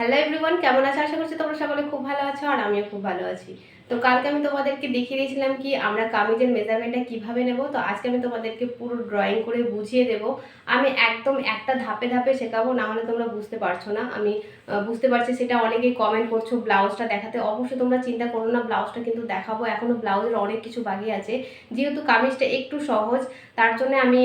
Hello everyone, কেমন আছো? আশা করছি তোমরা সকলে খুব ভালো আছো আর আমিও খুব ভালো আছি। তো কালকে আমি তোমাদেরকে দেখিয়ে দিয়েছিলাম কি আমরা কামিজের মেজারমেন্টটা কিভাবে নেব। তো আজকে আমি তোমাদেরকে পুরো ড্রয়িং করে বুঝিয়ে দেব। আমি একদম একটা ধাপে ধাপে শেখাবো, না হলে তোমরা বুঝতে পারছো না। আমি বুঝতে পারছি, সেটা অনেকেই কমেন্ট করছো ব্লাউজটা দেখাতে। অবশ্যই তোমরা চিন্তা করো না, ব্লাউজটা কিন্তু দেখাবো। এখনো ব্লাউজের অনেক কিছু বাকি আছে। যেহেতু কামিজটা একটু সহজ, তার জন্য আমি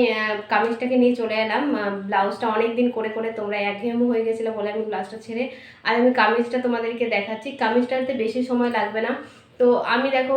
কামিজটাকে নিয়ে চলে এলাম। ব্লাউজটা অনেক দিন করে করে তোমরা একঘেয়েমি হয়ে গেছিলো বলে আমি ব্লাউজটা ছেড়ে আর আমি কামিজটা তোমাদেরকে দেখাচ্ছি। কামিজটাতে বেশি সময় লাগবে না। তো আমি দেখো,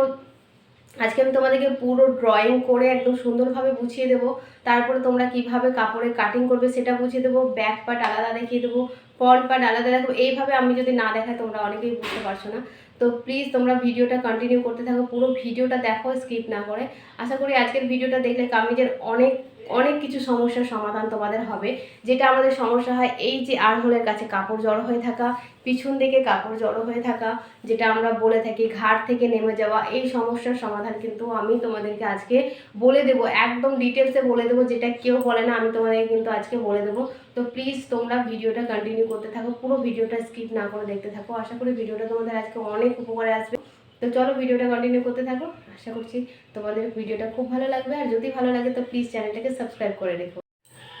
আজকে আমি তোমাদেরকে পুরো ড্রয়িং করে একদম সুন্দরভাবে বুঝিয়ে দেবো। তারপরে তোমরা কিভাবে কাপড়ে কাটিং করবে সেটা বুঝিয়ে দেবো। ব্যাক পার্ট আলাদা দেখিয়ে দেবো, ফ্রন্ট পার্ট আলাদা দেখো। এইভাবে আমি যদি না দেখাই তোমরা অনেকেই বুঝতে পারছো না। তো প্লিজ তোমরা ভিডিওটা কন্টিনিউ করতে থাকো, পুরো ভিডিওটা দেখো স্কিপ না করে। আশা করি আজকের ভিডিওটা দেখলে কামিজের অনেক অনেক কিছু সমস্যার সমাধান তোমাদের হবে। যেটা আমাদের সমস্যা হয়, এই যে আরহোলের কাছে কাপড় জড়ো হয়ে থাকা, পিছন দিকে কাপড় জড়ো হয়ে থাকা, যেটা আমরা বলে থাকি ঘাট থেকে নেমে যাওয়া, এই সমস্যার সমাধান কিন্তু আমি তোমাদেরকে আজকে বলে দেবো। একদম ডিটেলসে বলে দেবো, যেটা কেউ বলে না আমি তোমাদেরকে কিন্তু আজকে বলে দেবো। তো প্লিজ তোমরা ভিডিওটা কন্টিনিউ করতে থাকো, পুরো ভিডিওটা স্কিপ না করে দেখতে থাকো। আশা করি ভিডিওটা তোমাদের আজকে অনেক উপকারে আসবে। তো চলো ভিডিওটা কন্টিনিউ করতে থাকো। আশা করছি তোমাদের ভিডিওটা খুব ভালো লাগবে। আর যদি ভালো লাগে তো প্লিজ চ্যানেলটাকে সাবস্ক্রাইব করে রেখো।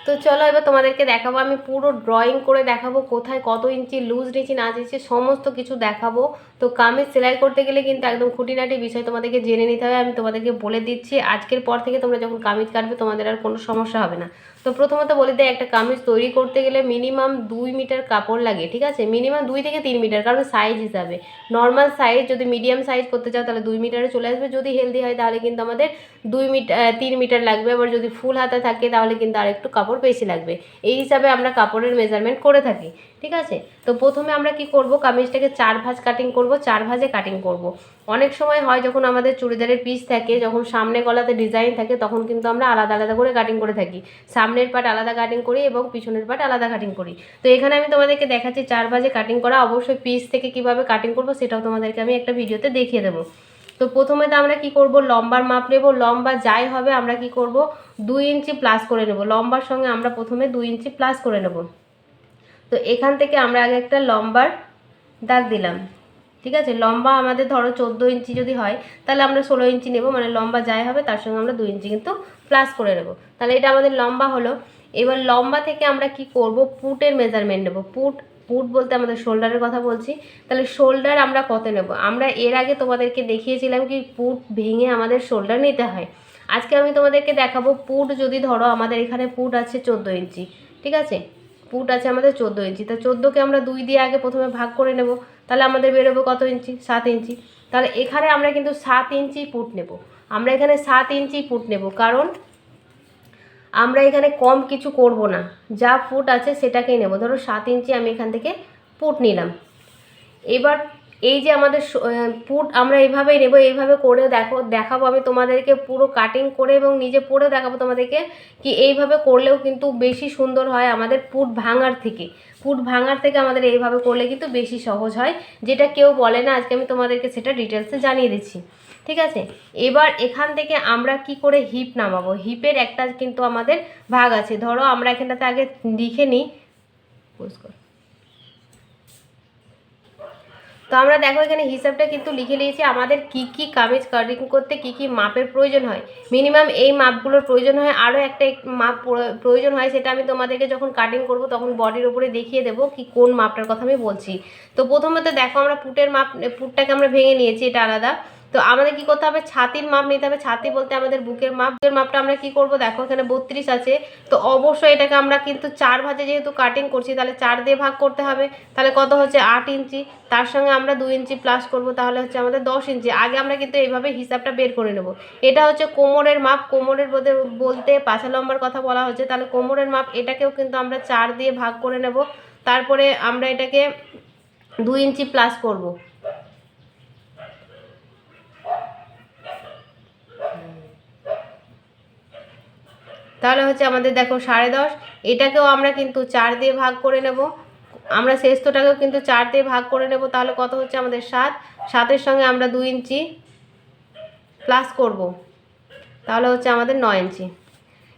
তো চলো এবার তোমাদেরকে দেখাবো, আমি পুরো ড্রয়িং করে দেখাবো কোথায় কত ইঞ্চি লুজ নিচ্ছি না নিচ্ছি সমস্ত কিছু দেখাবো। তো কামিজ সেলাই করতে গেলে কিন্তু একদম খুঁটিনাটি বিষয় তোমাদেরকে জেনে নিতে হবে। আমি তোমাদেরকে বলে দিচ্ছি, আজকের পর থেকে তোমরা যখন কামিজ কাটবে তোমাদের আর কোনো সমস্যা হবে না। তো প্রথমত বলে দেয়, একটা কামিজ তৈরি করতে গেলে মিনিমাম 2 মিটার কাপড় লাগে, ঠিক আছে? মিনিমাম 2 থেকে 3 মিটার, কারণ সাইজ হিসাবে নর্মাল সাইজ, যদি মিডিয়াম সাইজ করতে চাও তাহলে 2 মিটারে চলে আসবে। যদি হেলদি হয় তাহলে কিন্তু আমাদের 3 মিটার লাগবে। আবার যদি ফুল হাতা থাকে তাহলে কিন্তু আর একটু কাপড় বেশি লাগবে। এই হিসাবে আমরা কাপড়ের মেজারমেন্ট করে থাকি, ঠিক আছে? তো প্রথমে আমরা কি করব, কামিজটাকে 4 ভাঁজ কাটিং করব, 4 ভাঁজে কাটিং করব। অনেক সময় হয় যখন আমাদের চুড়িদারের পিস থাকে, যখন সামনে গলাতে ডিজাইন থাকে, তখন কিন্তু আমরা আলাদা আলাদা করে কাটিং করে থাকি। সামনের পার্ট আলাদা কাটিং করি এবং পিছনের পার্ট আলাদা কাটিং করি। তো এখানে আমি তোমাদেরকে দেখাচ্ছি 4 ভাঁজে কাটিং করা। অবশ্যই পিস থেকে কিভাবে কাটিং করব সেটাও তোমাদেরকে আমি একটা ভিডিওতে দেখিয়ে দেবো। তো প্রথমে তো আমরা কি করব, লম্বার মাপ নেব। লম্বা যাই হবে আমরা কি করব, 2 ইঞ্চি প্লাস করে নেব। লম্বার সঙ্গে আমরা প্রথমে 2 ইঞ্চি প্লাস করে নেব। তো এখান থেকে আমরা আগে একটা লম্বার দাগ দিলাম, ঠিক আছে? লম্বা আমাদের ধরো 14 ইঞ্চি যদি হয় তাহলে আমরা 16 ইঞ্চি নেব, মানে লম্বা যাই হবে তার সঙ্গে আমরা 2 ইঞ্চি কিন্তু প্লাস করে নেব। তাহলে এটা আমাদের লম্বা হলো। এবার লম্বা থেকে আমরা কি করব, পুটের মেজারমেন্ট নেব। পুট পুট বলতে আমাদের শোল্ডারের কথা বলছি। তাহলে শোল্ডার আমরা কত নেব, আমরা এর আগে তোমাদেরকে দেখিয়েছিলাম কি পুট ভেঙে আমাদের শোল্ডার নিতে হয়। আজকে আমি তোমাদেরকে দেখাবো পুট, যদি ধরো আমাদের এখানে পুট আছে 14 ইঞ্চি, ঠিক আছে? পুট আছে আমাদের 14 ইঞ্চি। তা 14কে আমরা 2 দিয়ে আগে প্রথমে ভাগ করে নেব। তাহলে আমাদের বেরোবে কত ইঞ্চি, 7 ইঞ্চি। তাহলে এখানে আমরা কিন্তু 7 ইঞ্চি পুট নেব। আমরা এখানে 7 ইঞ্চি পুট নেব, কারণ আমরা এখানে কম কিছু করব না, যা ফুট আছে সেটাকেই নেব। ধরো 7 ইঞ্চি আমি এখান থেকে পুট নিলাম। এবার এই যে আমাদের পুট আমরা এইভাবেই নেব। এইভাবে করে দেখাবো আমি তোমাদেরকে পুরো কাটিং করে, এবং নিজে পরে দেখাবো তোমাদেরকে কি এইভাবে করলেও কিন্তু বেশি সুন্দর হয় আমাদের পুট ভাঙার থেকে। পুট ভাঙার থেকে আমাদের এইভাবে করলে কিন্তু বেশি সহজ হয়, যেটা কেউ বলে না। আজকে আমি তোমাদেরকে সেটা ডিটেলসে জানিয়ে দিচ্ছি, ঠিক আছে? এবার এখান থেকে আমরা কি করে হিপ নামাবো, হিপের একটা কিন্তু আমাদের ভাগ আছে। ধরো আমরা এখানটাতে আগে লিখে নিই। তো আমরা দেখো এখানে হিসাবটা কিন্তু লিখে নিয়েছি, আমাদের কি কি কামিজ কাটিং করতে কি কি মাপের প্রয়োজন হয়। মিনিমাম এই মাপগুলোর প্রয়োজন হয়, আরও একটা মাপ প্রয়োজন হয়, সেটা আমি তোমাদেরকে যখন কাটিং করব তখন বডির ওপরে দেখিয়ে দেবো কি কোন মাপটার কথা আমি বলছি। তো প্রথমে তো দেখো আমরা পুটের মাপ, পুটটাকে আমরা ভেঙে নিয়েছি, এটা আলাদা। তো আমাদের কি করতে হবে, ছাতির মাপ নিতে হবে। ছাতি বলতে আমাদের বুকের মাপ। বুকের মাপটা আমরা কি করব, দেখো এখানে 32 আছে। তো অবশ্যই এটাকে আমরা কিন্তু 4 ভাঁজে যেহেতু কাটিং করছি, তাহলে 4 দিয়ে ভাগ করতে হবে। তাহলে কত হচ্ছে, 8 ইঞ্চি। তার সঙ্গে আমরা 2 ইঞ্চি প্লাস করব, তাহলে হচ্ছে আমাদের 10 ইঞ্চি। আগে আমরা কিন্তু এইভাবে হিসাবটা বের করে নেব। এটা হচ্ছে কোমরের মাপ। কোমরের বলতে পাছা লম্বার কথা বলা হচ্ছে। তাহলে কোমরের মাপ, এটাকেও কিন্তু আমরা 4 দিয়ে ভাগ করে নেব। তারপরে আমরা এটাকে 2 ইঞ্চি প্লাস করব। তাহলে হচ্ছে আমাদের দেখো 10.5। এটাকেও আমরা কিন্তু 4 দিয়ে ভাগ করে নেব। আমরা শেষটাকেও কিন্তু 4 দিয়ে ভাগ করে নেব। তাহলে কত হচ্ছে আমাদের 7। 7-এর সঙ্গে আমরা 2 ইঞ্চি প্লাস করব, তাহলে হচ্ছে আমাদের 9 ইঞ্চি।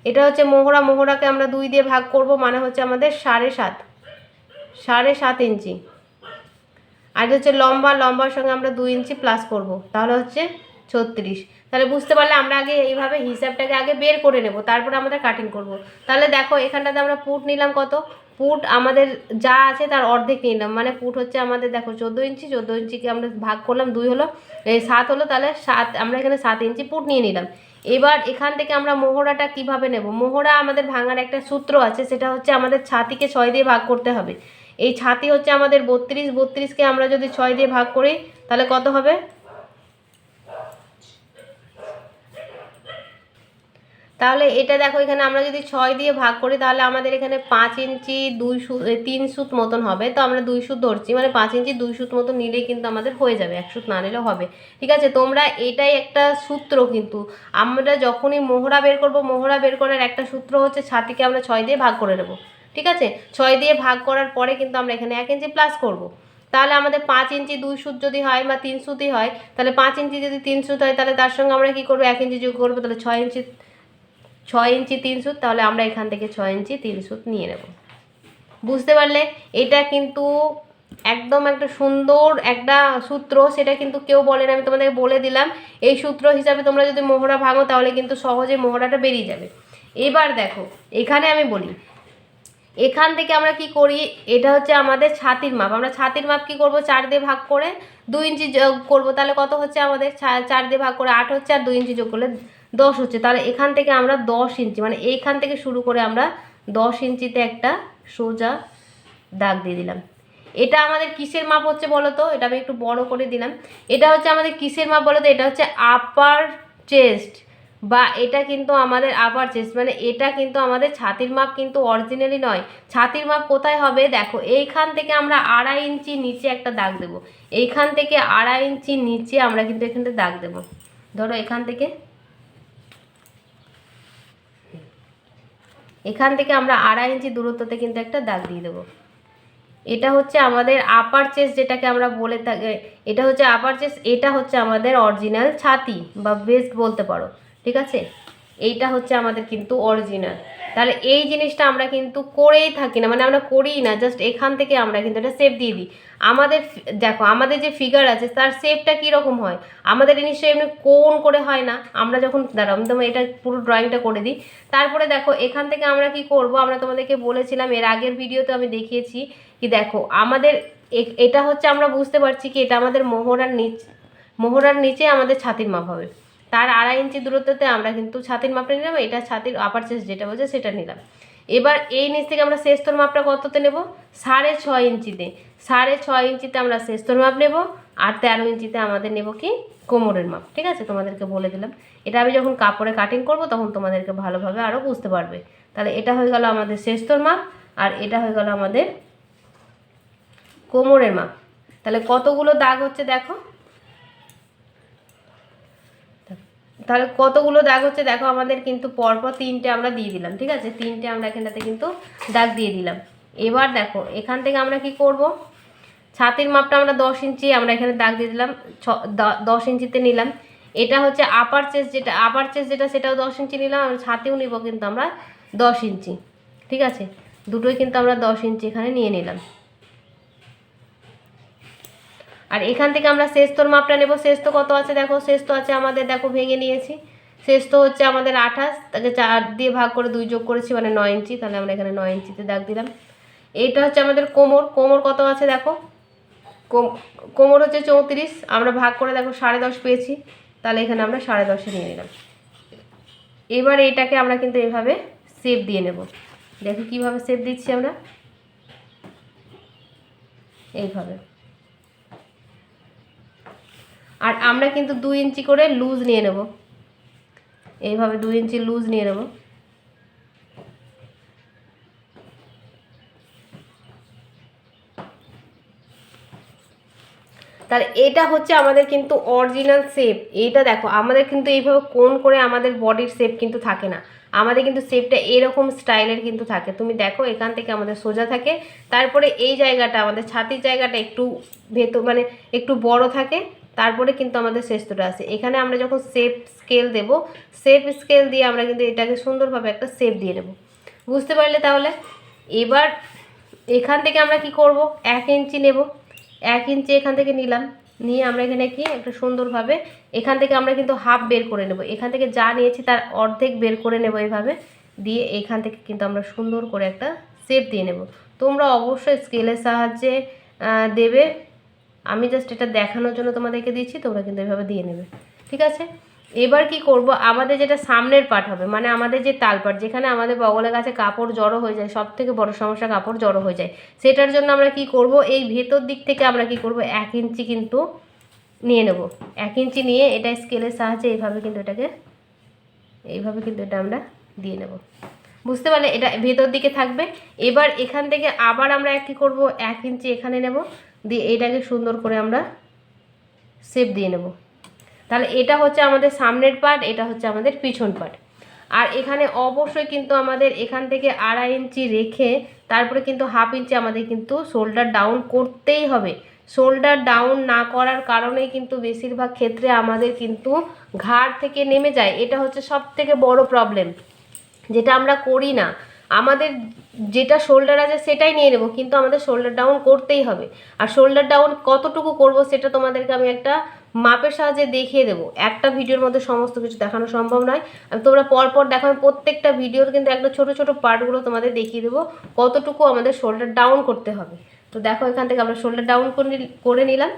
এটা হচ্ছে মোহরা। মোহরাকে আমরা 2 দিয়ে ভাগ করব, মানে হচ্ছে আমাদের 7.5 ইঞ্চি। আর এটা হচ্ছে লম্বা, লম্বার সঙ্গে আমরা 2 ইঞ্চি প্লাস করব, তাহলে হচ্ছে 36। তাহলে বুঝতে পারলে আমরা আগে এইভাবে হিসাবটাকে আগে বের করে নেব, তারপরে আমাদের কাটিং করব। তাহলে দেখো এখানটাতে আমরা পুট নিলাম কত, পুট আমাদের যা আছে তার অর্ধেক নিলাম, মানে পুট হচ্ছে আমাদের দেখো 14 ইঞ্চি, 14 ইঞ্চিকে আমরা ভাগ করলাম 2 হলো, 7 হলো, তাহলে 7 আমরা এখানে 7 ইঞ্চি পুট নিয়ে নিলাম। এবার এখান থেকে আমরা মোহরাটা কিভাবে নেব, মোহরা আমাদের ভাঙার একটা সূত্র আছে, সেটা হচ্ছে আমাদের ছাতিকে 6 দিয়ে ভাগ করতে হবে। এই ছাতি হচ্ছে আমাদের 32, 32কে আমরা যদি 6 দিয়ে ভাগ করি তাহলে কত হবে, তাহলে এটা দেখো এখানে আমরা যদি 6 দিয়ে ভাগ করি তাহলে আমাদের এখানে 5 ইঞ্চি 3 সুত মতন হবে। তো আমরা 2 সুত ধরছি, মানে 5 ইঞ্চি 2 সুত মতন নিলেই কিন্তু আমাদের হয়ে যাবে, 1 সুত না নিলেও হবে। ঠিক আছে, তোমরা এটাই একটা সূত্র, কিন্তু আমরা যখনই মোহরা বের করব, মোহরা বের করার একটা সূত্র হচ্ছে ছাতিকে আমরা 6 দিয়ে ভাগ করে নেব। ঠিক আছে, 6 দিয়ে ভাগ করার পরে কিন্তু আমরা এখানে 1 ইঞ্চি প্লাস করব। তাহলে আমাদের 5 ইঞ্চি 2 সুত যদি হয় বা 3 সুতই হয়, তাহলে 5 ইঞ্চি যদি 3 সুত হয় তাহলে তার সঙ্গে আমরা কী করবো, 1 ইঞ্চি যোগ করবো, তাহলে 6 ইঞ্চি 3 সুত। তাহলে আমরা এখান থেকে 6 ইঞ্চি 3 সুত নিয়ে নেব। বুঝতে পারলে, এটা কিন্তু একদম একটা সুন্দর একটা সূত্র, সেটা কিন্তু কেউ বলে না, আমি তোমাদের বলে দিলাম। এই সূত্র হিসাবে তোমরা যদি মোহরা ভাঙো তাহলে কিন্তু সহজে মোহরাটা বেরিয়ে যাবে। এবার দেখো এখানে আমি বলি, এখান থেকে আমরা কি করি, এটা হচ্ছে আমাদের ছাতির মাপ, আমরা ছাতির মাপ কি করব, 4 দিয়ে ভাগ করে 2 ইঞ্চি যোগ করবো, তাহলে কত হচ্ছে আমাদের 4 দিয়ে ভাগ করে 8 হচ্ছে, আর 2 ইঞ্চি যোগ করলে 10 হচ্ছে। তাহলে এখান থেকে আমরা 10 ইঞ্চি, মানে এইখান থেকে শুরু করে আমরা 10 ইঞ্চিতে একটা সোজা দাগ দিয়ে দিলাম। এটা আমাদের কিসের মাপ হচ্ছে বলো তো, এটা আমি একটু বড় করে দিলাম। এটা হচ্ছে আমাদের কিসের মাপ বলো তো, এটা হচ্ছে আপার চেস্ট, বা এটা কিন্তু আমাদের আপার চেস্ট, মানে এটা কিন্তু আমাদের ছাতির মাপ কিন্তু অরিজিনালি নয়। ছাতির মাপ কোথায় হবে দেখো, এইখান থেকে আমরা 2.5 ইঞ্চি নিচে একটা দাগ দেবো, এইখান থেকে 2.5 ইঞ্চি নিচে আমরা কিন্তু এখানটা দাগ দেবো। ধরো এখান থেকে আমরা 2.5 ইঞ্চি দূরত্বতে কিন্তু একটা দাগ দিয়ে দেবো। এটা হচ্ছে আমাদের আপার চেস্ট, যেটাকে আমরা বলে থাকি, এটা হচ্ছে আপার চেস্ট, এটা হচ্ছে আমাদের অরিজিনাল ছাতি বা বেস্ট বলতে পারো। ঠিক আছে, এইটা হচ্ছে আমাদের কিন্তু অরিজিনাল। তাহলে এই জিনিসটা আমরা কিন্তু করেই থাকি না, মানে আমরা করিই না, জাস্ট এখান থেকে আমরা কিন্তু এটা শেপ দিয়ে দিই। আমাদের দেখো আমাদের যে ফিগার আছে তার শেপটা কীরকম হয়, আমাদের নিশ্চয়ই এমনি কোণ করে হয় না। আমরা যখন দাঁড়াও আমি তোমার এটা পুরো ড্রয়িংটা করে দিই। তারপরে দেখো এখান থেকে আমরা কি করব, আমরা তোমাদেরকে বলেছিলাম এর আগের ভিডিওতে আমি দেখিয়েছি কি, দেখো আমাদের এটা হচ্ছে আমরা বুঝতে পারছি কি এটা আমাদের মোহরার নিচে আমাদের ছাতির মাপ হবে, তার 2.5 ইঞ্চি দূরত্বতে আমরা কিন্তু ছাতির মাপটা নিলাম, এটা ছাতির আপার চেস্ট যেটা বলছে সেটা নিলাম। এবার এই নিচ থেকে আমরা শেষতর মাপটা কততে নেব, 6.5 ইঞ্চিতে, 6.5 ইঞ্চিতে আমরা শেষতর মাপ নেব, আর 13 ইঞ্চিতে আমাদের নেব কি কোমরের মাপ। ঠিক আছে, তোমাদেরকে বলে দিলাম, এটা আমি যখন কাপড়ে কাটিং করব তখন তোমাদেরকে ভালোভাবে আরও বুঝতে পারবে। তাহলে এটা হয়ে গেল আমাদের শেষতর মাপ, আর এটা হয়ে গেল আমাদের কোমরের মাপ। তাহলে কতগুলো দাগ হচ্ছে দেখো, তাহলে কতগুলো দাগ হচ্ছে দেখো, আমাদের কিন্তু পরপর 3টে আমরা দিয়ে দিলাম। ঠিক আছে, 3টে আমরা এখানটাতে কিন্তু দাগ দিয়ে দিলাম। এবার দেখো এখান থেকে আমরা কি করব, ছাতির মাপটা আমরা 10 ইঞ্চি আমরা এখানে দাগ দিয়ে দিলাম, 10 ইঞ্চিতে নিলাম। এটা হচ্ছে আপার চেস্ট, যেটা সেটাও 10 ইঞ্চি নিলাম, আর ছাতিও নিব কিন্তু আমরা 10 ইঞ্চি। ঠিক আছে, দুটোই কিন্তু আমরা 10 ইঞ্চি এখানে নিয়ে নিলাম। আর এখান থেকে আমরা শেষতর মাপটা নেব, শেষতো কত আছে দেখো, শেষতো আছে আমাদের দেখো ভেঙে নিয়েছি, শেষতো হচ্ছে আমাদের 28, তাকে 4 দিয়ে ভাগ করে 2 যোগ করেছি মানে 9 ইঞ্চি, তাহলে আমরা এখানে 9 ইঞ্চিতে দাগ দিলাম। এইটা হচ্ছে আমাদের কোমর কত আছে দেখো, কোমর হচ্ছে 34, আমরা ভাগ করে দেখো 10.5 পেয়েছি, তাহলে এখানে আমরা 10.5 নিয়ে নিলাম। এবার এইটাকে আমরা কিন্তু এইভাবে শেপ দিয়ে নেব, দেখো কিভাবে শেপ দিচ্ছি আমরা, এইভাবে। আর আমরা কিন্তু 2 ইঞ্চি করে লুজ নিয়ে নেব, এইভাবে 2 ইঞ্চি লুজ নিয়ে নেব। তাহলে এটা হচ্ছে আমাদের কিন্তু অরিজিনাল শেপ। এইটা দেখো আমাদের কিন্তু এইভাবে কোণ করে আমাদের বডির শেপ কিন্তু থাকে না, আমাদের কিন্তু শেপটা এরকম স্টাইলের কিন্তু থাকে। তুমি দেখো এখান থেকে আমাদের সোজা থাকে, তারপরে এই জায়গাটা আমাদের ছাতির জায়গাটা একটু মানে একটু বড় থাকে, তারপরে কিন্তু আমাদের শেষটা আসে। এখানে আমরা যখন শেপ স্কেল দেব, শেপ স্কেল দিয়ে আমরা কিন্তু এটাকে সুন্দরভাবে একটা শেপ দিয়ে নেব। বুঝতে পারলে? তাহলে এবার এখান থেকে আমরা কি করব, 1 ইঞ্চি নেব, 1 ইঞ্চি এখান থেকে নিলাম, নিয়ে আমরা এখানে কি একটা সুন্দরভাবে এখান থেকে আমরা কিন্তু হাফ বের করে নেব, এখান থেকে যা নিয়েছি তার অর্ধেক বের করে নেব এইভাবে, দিয়ে এখান থেকে কিন্তু আমরা সুন্দর করে একটা শেপ দিয়ে নেব। তোমরা অবশ্যই স্কেলের সাহায্যে দেবে, আমি জাস্ট এটা দেখানোর জন্য তোমাদেরকে দিচ্ছি, তোমরা কিন্তু এভাবে দিয়ে নেবে, ঠিক আছে। এবার কি করব, আমাদের যেটা সামনের পার্ট হবে, মানে আমাদের যে তাল পার্ট, যেখানে আমাদের বগলের কাছে কাপড় জড়ো হয়ে যায়, সব থেকে বড় সমস্যা কাপড় জড়ো হয়ে যায়, সেটার জন্য আমরা কি করব, এই ভেতর দিক থেকে আমরা কি করব 1 ইঞ্চি কিন্তু নিয়ে নেব। 1 ইঞ্চি নিয়ে এটা স্কেলের সাহায্যে এইভাবে কিন্তু এটাকে এইভাবে কিন্তু এটা আমরা দিয়ে নেব, বুঝতে পারলে, এটা ভেতর দিকে থাকবে। এবার এখান থেকে আবার আমরা কী করব, 1 ইঞ্চি এখানে নেব, দিয়ে এটাকে সুন্দর করে আমরা শেপ দিয়ে নেব। তাহলে এটা হচ্ছে আমাদের সামনের পার্ট, এটা হচ্ছে আমাদের পিছন পার্ট। আর এখানে অবশ্যই কিন্তু আমাদের এখান থেকে 2.5 ইঞ্চি রেখে তারপরে কিন্তু হাফ ইঞ্চি আমাদের কিন্তু শোল্ডার ডাউন করতেই হবে। শোল্ডার ডাউন না করার কারণেই কিন্তু বেশিরভাগ ক্ষেত্রে আমাদের কিন্তু ঘাড় থেকে নেমে যায়, এটা হচ্ছে সব থেকে বড় প্রবলেম, যেটা আমরা করি না। আমাদের যেটা শোল্ডার আছে সেটাই নিয়ে নেব, কিন্তু আমাদের শোল্ডার ডাউন করতেই হবে। আর শোল্ডার ডাউন কতটুকু করব সেটা তোমাদেরকে আমি একটা মাপের সাহায্যে দেখিয়ে দেবো। একটা ভিডিওর মধ্যে সমস্ত কিছু দেখানো সম্ভব নয়, তোমরা পরপর দেখো, আমি প্রত্যেকটা ভিডিওর কিন্তু একটা ছোট ছোট পার্টগুলো তোমাদের দেখিয়ে দেবো কতটুকু আমাদের শোল্ডার ডাউন করতে হবে। তো দেখো এখান থেকে আমরা শোল্ডার ডাউন করে নিলাম।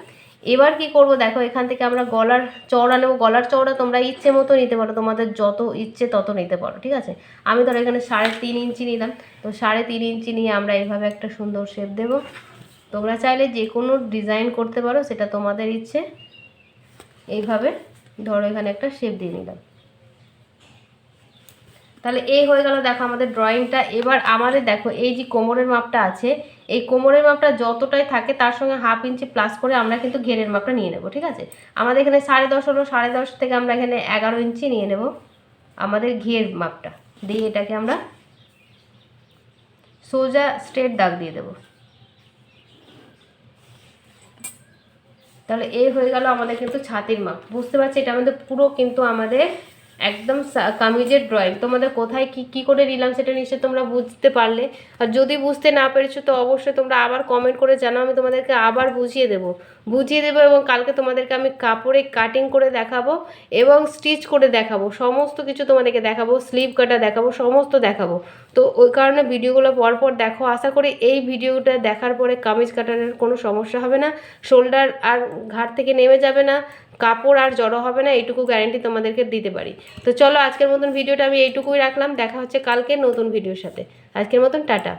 এবার কি করব, দেখো এখান থেকে আমরা গলার চওড়া নেব। গলার চওড়া তোমরা ইচ্ছে মতো নিতে পারো, তোমাদের যত ইচ্ছে তত নিতে পারো, ঠিক আছে। আমি ধরো এখানে 3.5 ইঞ্চি নিলাম, তো 3.5 ইঞ্চি নিয়ে আমরা এইভাবে একটা সুন্দর শেপ দেব। তোমরা চাইলে যে কোনো ডিজাইন করতে পারো, সেটা তোমাদের ইচ্ছে। এইভাবে ধরো এখানে একটা শেপ দিয়ে নিলাম, তাহলে এই হয়ে গেল দেখো আমাদের ড্রয়িংটা। এবার আমাদের দেখো এই যে কোমরের মাপটা আছে, এই কোমরের মাপটা যতটাই থাকে তার সঙ্গে হাফ ইঞ্চি প্লাস করে আমরা কিন্তু ঘেরের মাপটা নিয়ে নেব, ঠিক আছে। আমাদের এখানে 10.5 হলো, 10.5 থেকে আমরা এখানে 11 ইঞ্চি নিয়ে নেব আমাদের ঘের মাপটা, দিয়ে এটাকে আমরা সোজা স্ট্রেট দাগ দিয়ে দেব। তাহলে এই হয়ে গেল আমাদের কিন্তু ছাতির মাপ, বুঝতে পারছি। এটা আমাদের পুরো কিন্তু আমাদের একদম কামিজের ড্রয়িং। তোমাদের কোথায় কি করে নিলাম সেটা নিশ্চয়ই তোমরা বুঝতে পারলে। আর যদি বুঝতে না পেরেছো তো অবশ্যই তোমরা আবার কমেন্ট করে জানাও, আমি তোমাদেরকে আবার বুঝিয়ে দেবো এবং কালকে তোমাদেরকে আমি কাপড়ে কাটিং করে দেখাবো এবং স্টিচ করে দেখাবো, সমস্ত কিছু তোমাদেরকে দেখাবো, স্লিভ কাটা দেখাবো, সমস্ত দেখাবো। তো ওই কারণে ভিডিওগুলো পরপর দেখো। আশা করি এই ভিডিওটা দেখার পরে কামিজ কাটানোর কোনো সমস্যা হবে না, শোল্ডার আর ঘাড় থেকে নেমে যাবে না, কাপড় আর জড়ো হবে না, এইটুকু গ্যারেন্টি তোমাদেরকে দিতে পারি। তো চলো আজকের মতন ভিডিওটা আমি এইটুকুই রাখলাম, দেখা হচ্ছে কালকে নতুন ভিডিওর সাথে। আজকের মতন টাটা।